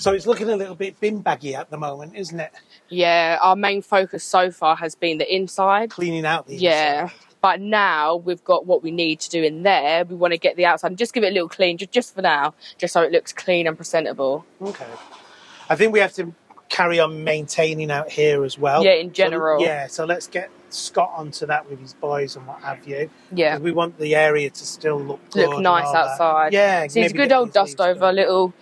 So it's looking a little bit bin baggy at the moment, isn't it? Yeah, our main focus so far has been the inside. Cleaning out the inside. But now we've got what we need to do in there. We want to get the outside and just give it a little clean, just for now, just so it looks clean and presentable. Okay. I think we have to carry on maintaining out here as well. Yeah, in general. So let's get Scott onto that with his boys and what have you. Yeah. Because we want the area to still look good. Look nice outside. That. Yeah. So it's a good old dust over, little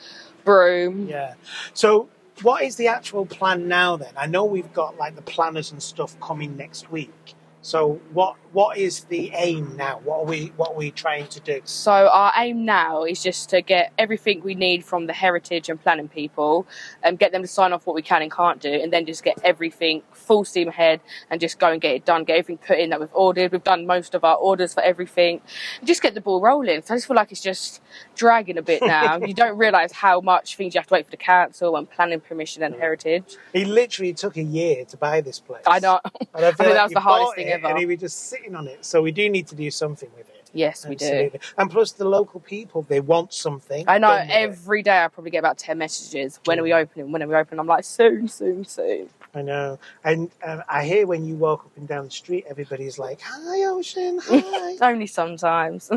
broom. Yeah. So what is the actual plan now then? I know we've got like the planners and stuff coming next week. So what is the aim now? What are we trying to do? So our aim now is just to get everything we need from the heritage and planning people and get them to sign off what we can and can't do, and then just get everything full steam ahead and just go and get it done, get everything put in that we've ordered. We've done most of our orders for everything and just get the ball rolling. So I just feel like it's just dragging a bit now. You don't realise how much things you have to wait for the council and planning permission and heritage. It literally took a year to buy this place. I know. And I think that was the hardest thing ever. And he was just sitting on it. So we do need to do something with it. Yes, we do. And plus the local people, they want something. I know, every day I probably get about 10 messages. When are we opening? When are we opening? I'm like, soon. I know. And I hear when you walk up and down the street, everybody's like, hi, Ocean, hi. Only sometimes.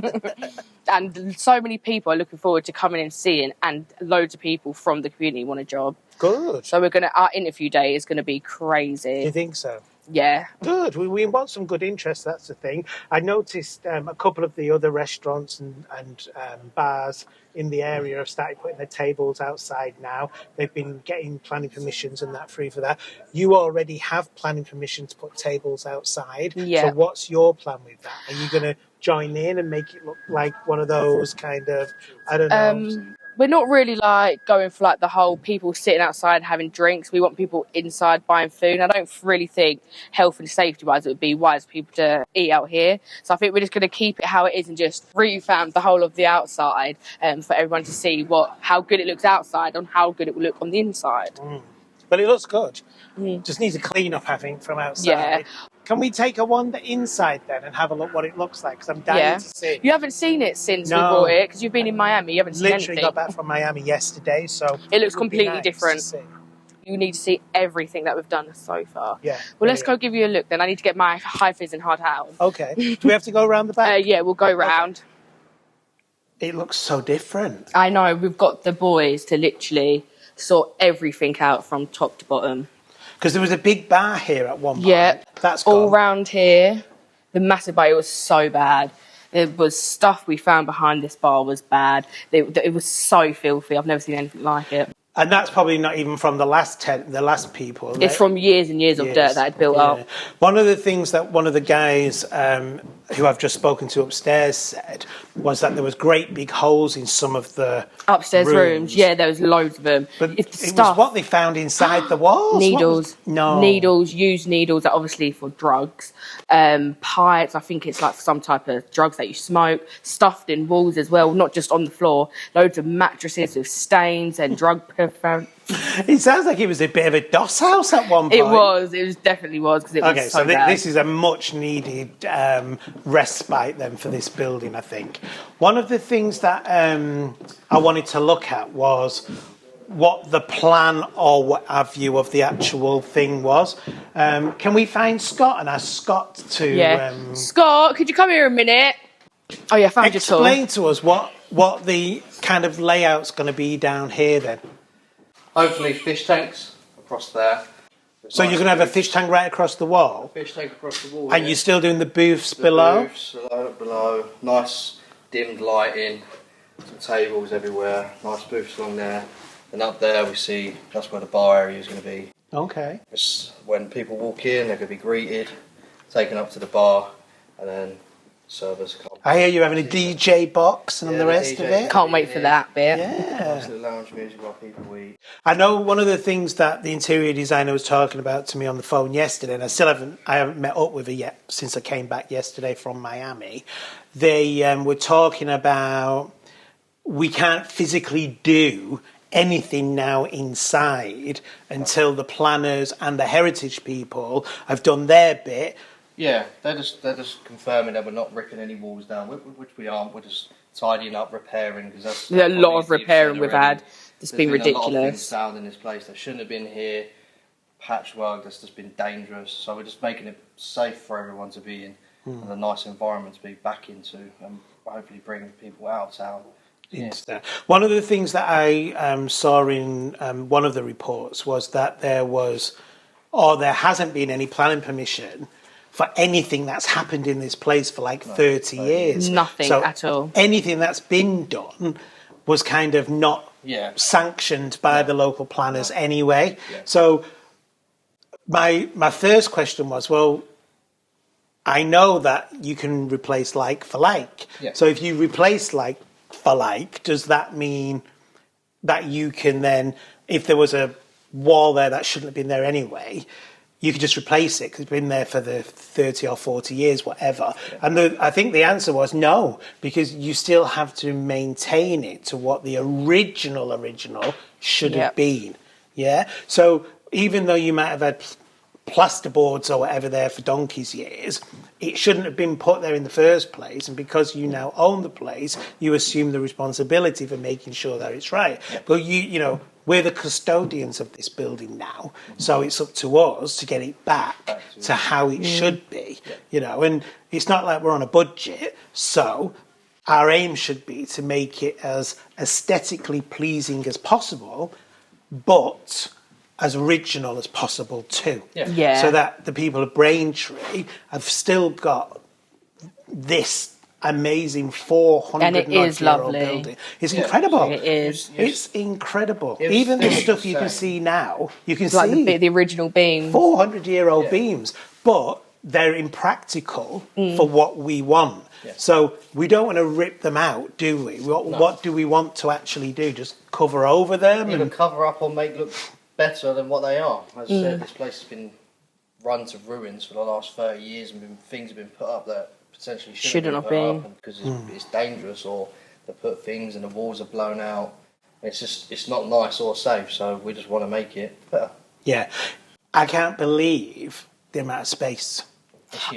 And so many people are looking forward to coming and seeing, and loads of people from the community want a job. Good. So our interview day is going to be crazy. Do you think so? Yeah. Good. We want some good interest, that's the thing. I noticed a couple of the other restaurants and bars in the area have started putting their tables outside now. They've been getting planning permissions and that free for that. You already have planning permission to put tables outside. Yeah. So what's your plan with that? Are you going to join in and make it look like one of those kind of, I don't know... We're not really like going for like the whole people sitting outside having drinks. We want people inside buying food. I don't really think health and safety wise it would be wise for people to eat out here. So I think we're just going to keep it how it is and just revamp the whole of the outside for everyone to see how good it looks outside and how good it will look on the inside. But it looks good. Just needs a clean up, I think, from outside. Yeah. Can we take a wander inside then and have a look what it looks like? Because I'm dying to see. You haven't seen it since we bought it because you've been in Miami. You haven't seen anything. Literally got back from Miami yesterday, so it looks completely different. You need to see everything that we've done so far. Yeah. Well, let's go give you a look then. I need to get my high fizz and hard hat on. Okay. Do we have to go around the back? Yeah, we'll go round. Okay. It looks so different. I know. We've got the boys to literally sort everything out from top to bottom. Because there was a big bar here at one point. Yeah, that's gone. All round here. The massive bar, it was so bad. There was stuff we found behind this bar was bad. It was so filthy. I've never seen anything like it. And that's probably not even from the last people. Right? It's from years and years of dirt that had built up. One of the things that one of the guys who I've just spoken to upstairs said was that there was great big holes in some of the upstairs rooms. Yeah, there was loads of them. But it was what they found inside the walls. Needles. Needles, used needles, that obviously for drugs. Pipes, I think it's like some type of drugs that you smoke. Stuffed in walls as well, not just on the floor. Loads of mattresses with stains and drug found. It sounds like it was a bit of a DOS house at one point. It definitely was because it was so bad. This is a much needed respite then for this building, I think. One of the things that I wanted to look at was what the plan or what have you of the actual thing was. Can we find Scott and ask Scott to... Scott, could you come here a minute? Oh yeah, I found your tool. Explain to us what the kind of layout's going to be down here then. Hopefully fish tanks across there. So you're going to have a fish tank right across the wall? Fish tank across the wall. And you're still doing the booths below? Booths below. Nice dimmed lighting. Some tables everywhere. Nice booths along there. And up there we see that's where the bar area is going to be. Okay. It's when people walk in, they're going to be greeted, taken up to the bar, and then servers come. I hear you're having a DJ box and the rest of it. Can't wait for that bit. Yeah. Nice little lounge music while people eat. I know one of the things that the interior designer was talking about to me on the phone yesterday, and I haven't met up with her yet since I came back yesterday from Miami. They were talking about we can't physically do anything now inside until the planners and the heritage people have done their bit. Yeah, they're just confirming that we're not ripping any walls down, which we aren't. We're just tidying up, repairing. Because that's a lot of repairing we've had. It's been ridiculous. A lot of things down in this place that shouldn't have been here. Patchwork that's just been dangerous. So we're just making it safe for everyone to be in, and a nice environment to be back into, and hopefully bringing people out of town. Yeah. One of the things that I saw in one of the reports was that there hasn't been any planning permission for anything that's happened in this place for 30 years. Nothing at all. Anything that's been done was kind of not sanctioned by the local planners anyway. Yeah. So my first question was, well, I know that you can replace like for like. Yeah. So if you replace like for like, does that mean that you can then, if there was a wall there that shouldn't have been there anyway, you could just replace it because it's been there for the 30 or 40 years, whatever? Yeah. And I think the answer was no, because you still have to maintain it to what the original should have been. Yeah. So even though you might have had plasterboards or whatever there for donkey's years, it shouldn't have been put there in the first place, and because you now own the place, you assume the responsibility for making sure that it's right. But you know, we're the custodians of this building now, so it's up to us to get it back to how it should be, you know. And it's not like we're on a budget, so our aim should be to make it as aesthetically pleasing as possible, but as original as possible too. Yeah. So that the people of Braintree have still got this amazing 400-odd-year-old building. It's incredible. It is. It's incredible. Even the stuff you can see now, you can see the original beams, 400-year-old beams, but they're impractical for what we want. Yeah. So we don't want to rip them out, do we? What do we want to actually do? Just cover over them? Either cover up or make look better than what they are. As I said, this place has been run to ruins for the last 30 years, and things have been put up that potentially shouldn't have been put up because it's dangerous, or they put things and the walls are blown out. It's not nice or safe, so we just want to make it better. Yeah. I can't believe the amount of space.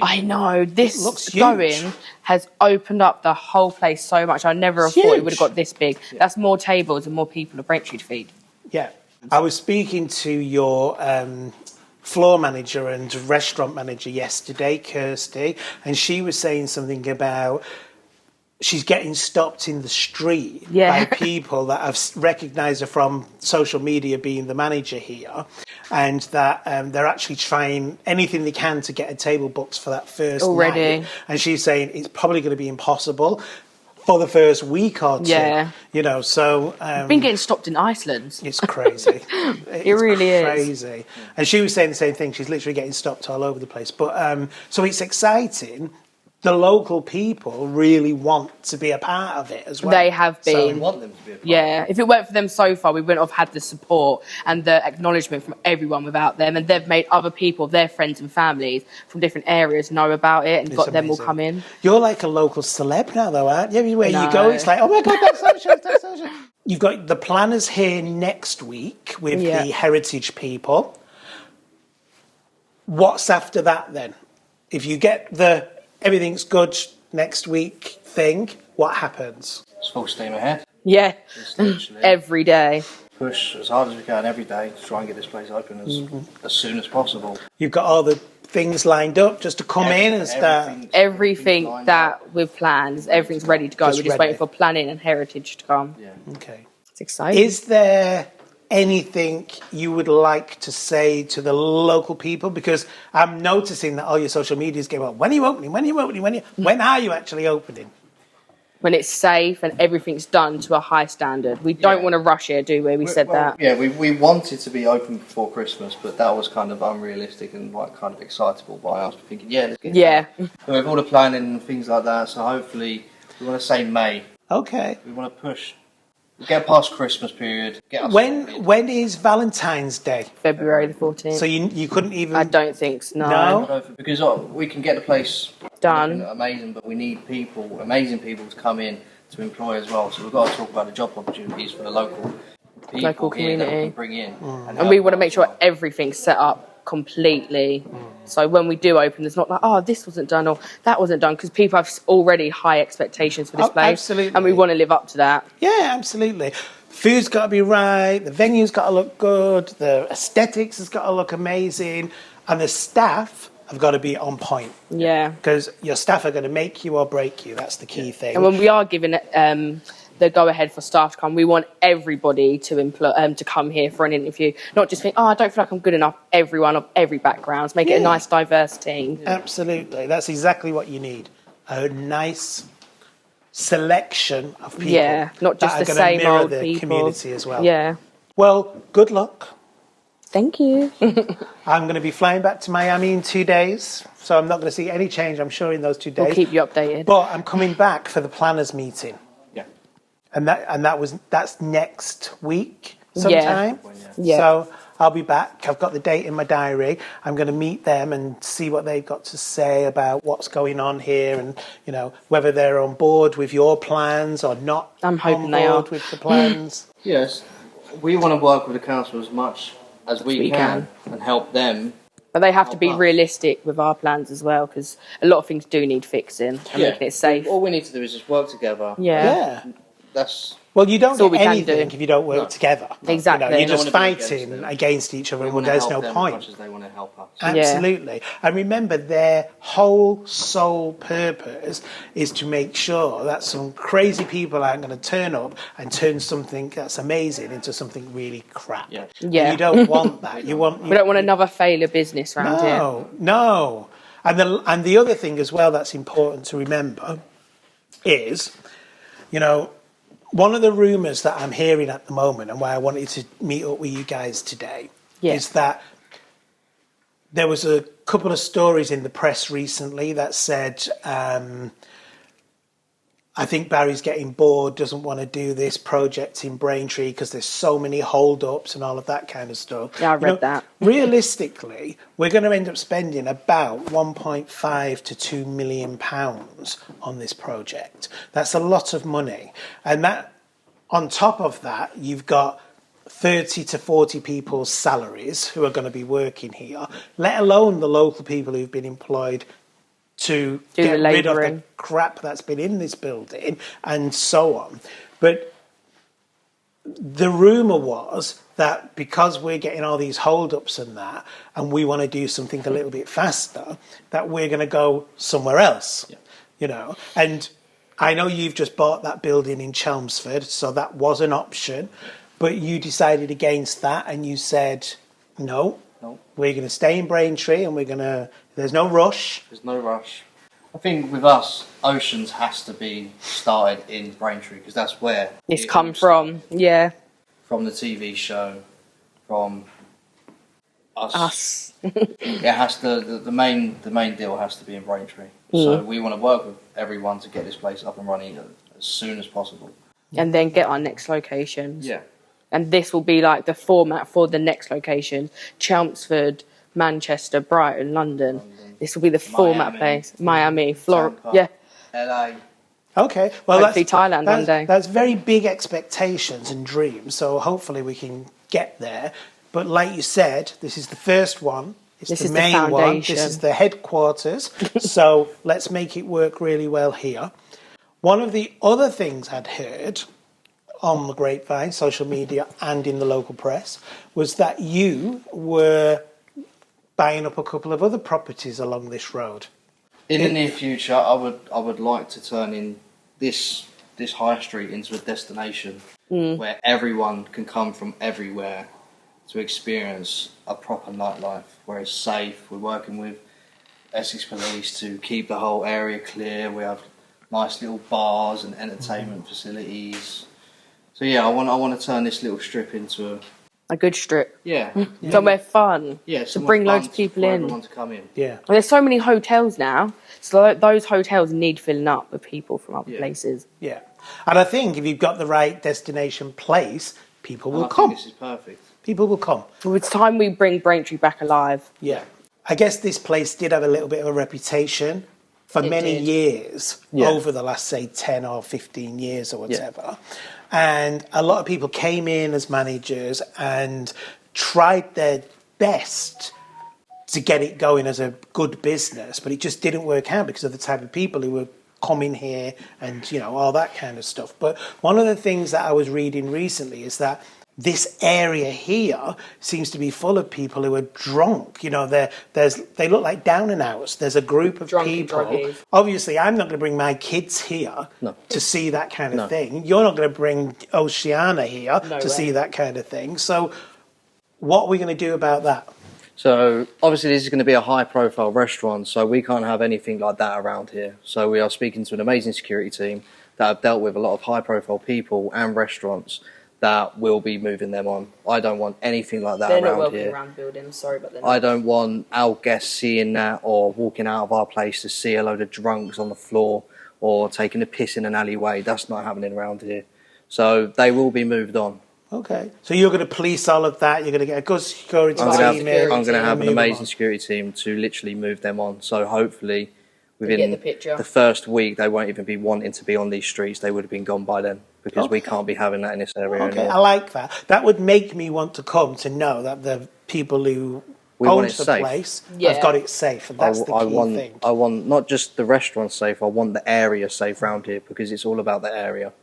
I know, this going has opened up the whole place so much. I never thought it would have got this big. Yeah. That's more tables and more people at Braintree to feed. Yeah. I was speaking to your floor manager and restaurant manager yesterday, Kirsty, and she was saying something about she's getting stopped in the street by people that have recognised her from social media being the manager here, and that they're actually trying anything they can to get a table booked for that first night. And she's saying it's probably going to be impossible for the first week or two. Yeah. You know, so I've been getting stopped in Iceland. It's crazy. It really is crazy. And she was saying the same thing. She's literally getting stopped all over the place. But so it's exciting. The local people really want to be a part of it as well. They have been. So we want them to be a part of it. If it weren't for them so far, we wouldn't have had the support and the acknowledgement from everyone without them. And they've made other people, their friends and families from different areas, know about it and got them all come in. You're like a local celeb now, though, aren't you? Where you go, it's like, oh my God, that's social. You've got the planners here next week with the heritage people. What's after that then? If you get everything's good next week thing, what happens? It's full steam ahead. Yeah, every day. Push as hard as we can every day to try and get this place open as soon as possible. You've got all the things lined up just to come in and start? Everything that we've planned, everything's ready to go. We're just waiting for planning and heritage to come. Yeah. Okay. It's exciting. Is there anything you would like to say to the local people? Because I'm noticing that all your social medias go, well, when are you opening? When are you actually opening? When it's safe and everything's done to a high standard. We don't want to rush it, do we? We said that. Yeah, we wanted to be open before Christmas, but that was kind of unrealistic and like kind of excitable by us. We're thinking, let's get it. So with all the planning and things like that, so hopefully we want to say May. Okay. We want to push. Get past Christmas period. When is Valentine's Day? February the 14th. So you couldn't even... I don't think so, no? Because we can get the place done. Amazing, but we need amazing people to come in to employ as well. So we've got to talk about the job opportunities for the local people community that we can bring in. And we want to make sure everything's set up completely. So when we do open, it's not like, oh, this wasn't done or that wasn't done, because people have already high expectations for this place. Absolutely. And we want to live up to that. Yeah, absolutely. Food's got to be right, the venue's got to look good, the aesthetics has got to look amazing, and the staff have got to be on point. Yeah. Because your staff are going to make you or break you. That's the key thing. And when we are given the go-ahead for staff to come, we want everybody to come here for an interview. Not just think, oh, I don't feel like I'm good enough. Everyone of every background. Make it a nice, diverse team. Absolutely. That's exactly what you need. A nice selection of people. Yeah, not just that the are gonna same mirror old the people. community as well. Yeah. Well, good luck. Thank you. I'm going to be flying back to Miami in 2 days, so I'm not going to see any change, I'm sure, in those 2 days. We'll keep you updated. But I'm coming back for the planners meeting. Yeah. And that's next week sometime. Yeah. So I'll be back. I've got the date in my diary. I'm going to meet them and see what they've got to say about what's going on here, and whether they're on board with your plans or not. I'm hoping on they are. board with the plans. Yes, we want to work with the council as much as we can and help them. But they have to be realistic with our plans as well, because a lot of things do need fixing and making it safe. All we need to do is just work together. Yeah. That's... Well, you don't all get we can anything do. if you don't work together. Exactly. You're just don't wanna be fighting against each other, and there's no point. As much as they want to help us. Absolutely. And remember, their whole sole purpose is to make sure that some crazy people aren't going to turn up and turn something that's amazing into something really crap. Yeah. And you don't want that. We don't want another failure business around here. No. And the other thing as well that's important to remember is, one of the rumours that I'm hearing at the moment, and why I wanted to meet up with you guys today, is that there was a couple of stories in the press recently that said, I think Barry's getting bored, doesn't want to do this project in Braintree because there's so many hold-ups and all of that kind of stuff. Yeah, I read that. Realistically, we're going to end up spending about 1.5 to 2 million pounds on this project. That's a lot of money. And that, on top of that, you've got 30 to 40 people's salaries who are going to be working here, let alone the local people who've been employed to get rid of the crap that's been in this building and so on. But the rumour was that because we're getting all these hold-ups and that, and we want to do something a little bit faster, that we're going to go somewhere else, And I know you've just bought that building in Chelmsford, so that was an option, but you decided against that and you said, no. We're going to stay in Braintree, and there's no rush. There's no rush. I think with us, Oceans has to be started in Braintree, because that's where it's come from. Yeah. From the TV show, from us. It has to. The main deal has to be in Braintree. So we want to work with everyone to get this place up and running as soon as possible. And then get our next locations. Yeah. And this will be like the format for the next location: Chelmsford, Manchester, Brighton, London. This will be the format place. Miami, Florida, LA. Okay, well, hopefully Thailand one day. That's very big expectations and dreams. So hopefully we can get there. But like you said, this is the first one. This is the main one. This is the headquarters. So let's make it work really well here. One of the other things I'd heard on the grapevine, social media, and in the local press, was that you were buying up a couple of other properties along this road. In the near future, I would like to turn in this high street into a destination where everyone can come from everywhere to experience a proper nightlife, where it's safe. We're working with Essex Police to keep the whole area clear. We have nice little bars and entertainment facilities. So yeah, I want to turn this little strip into a good strip. Yeah. Somewhere fun. Yeah. To bring loads of people in. Everyone to come in. Yeah. Well, there's so many hotels now, so those hotels need filling up with people from other places. Yeah. And I think if you've got the right destination place, people will come. This is perfect. People will come. Well, it's time we bring Braintree back alive. Yeah. I guess this place did have a little bit of a reputation for many years over the last, say, 10 or 15 years or whatever. Yeah. And a lot of people came in as managers and tried their best to get it going as a good business, but it just didn't work out because of the type of people who were coming here and, all that kind of stuff. But one of the things that I was reading recently is that this area here seems to be full of people who are drunk. They look like down and outs. There's a group of people. Obviously, I'm not going to bring my kids here to see that kind of thing. You're not going to bring Oceana here to see that kind of thing. So what are we going to do about that? So obviously this is going to be a high-profile restaurant, so we can't have anything like that around here. So we are speaking to an amazing security team that have dealt with a lot of high-profile people and restaurants that will be moving them on. I don't want anything like that around here. They're not welcome around buildings, sorry, but I don't want our guests seeing that or walking out of our place to see a load of drunks on the floor or taking a piss in an alleyway. That's not happening around here. So they will be moved on. Okay. So you're going to police all of that. You're going to get a good security team. I'm going to have an amazing security team to literally move them on. So hopefully within the first week they won't even be wanting to be on these streets. They would have been gone by then because we can't be having that in this area anymore. I like that. That would make me want to come to know that the people who own the place have got it safe. And that's the key thing. I want not just the restaurant safe, I want the area safe around here because it's all about the area.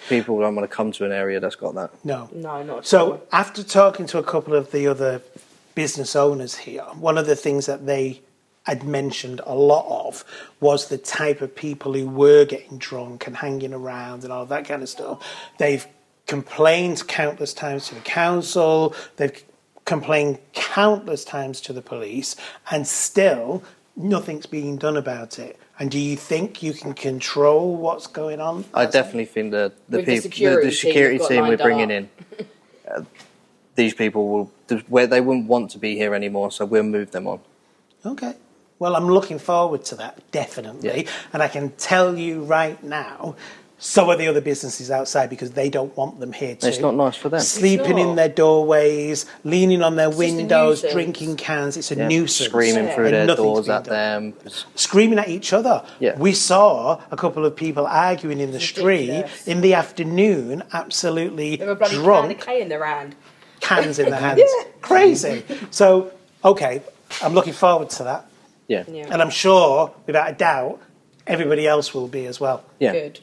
People don't want to come to an area that's got that. No, not at all. So after talking to a couple of the other business owners here, one of the things that they had mentioned a lot of was the type of people who were getting drunk and hanging around and all that kind of stuff. They've complained countless times to the council, they've complained countless times to the police, and still nothing's being done about it. And do you think you can control what's going on? I definitely think that the security team we're bringing in, these people where they wouldn't want to be here anymore, so we'll move them on. Okay. Well, I'm looking forward to that, definitely. Yeah. And I can tell you right now, so are the other businesses outside because they don't want them here too. It's not nice for them. Sleeping in their doorways, leaning on their windows, drinking cans. It's a nuisance. Screaming through their doors at them. Screaming at each other. Yeah. We saw a couple of people arguing in the street in the afternoon, absolutely they were bloody drunk. Can in their hand. Cans in their hands. Crazy. So, okay, I'm looking forward to that. Yeah. And I'm sure, without a doubt, everybody else will be as well. Yeah. Good.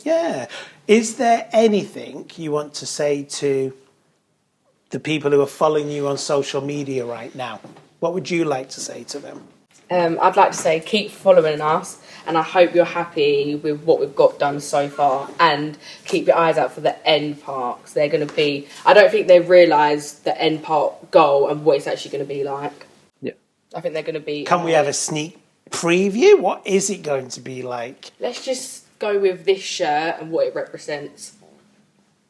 Yeah. Is there anything you want to say to the people who are following you on social media right now? What would you like to say to them? I'd like to say keep following us, and I hope you're happy with what we've got done so far, and keep your eyes out for the end parks. They're going to be... I don't think they realise the end park goal and what it's actually going to be like. Yeah. I think they're going to be... Can we have a sneak preview? What is it going to be like? Let's just go with this shirt and what it represents.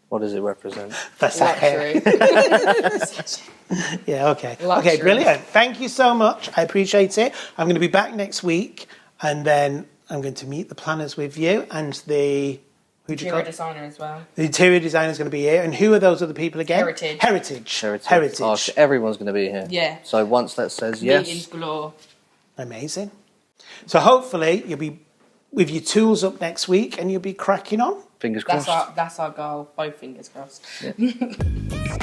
What does it represent? Luxury. Yeah, okay. Luxury. Okay, brilliant. Thank you so much. I appreciate it. I'm going to be back next week, and then I'm going to meet the planners with you and the... Interior designer as well. The interior designer is going to be here. And who are those other people again? Heritage. Oh, everyone's going to be here. Yeah. So once that says yes... Meetings galore. Amazing. So hopefully you'll be with your tools up next week and you'll be cracking on. Fingers crossed. That's our goal. Both fingers crossed. Yeah.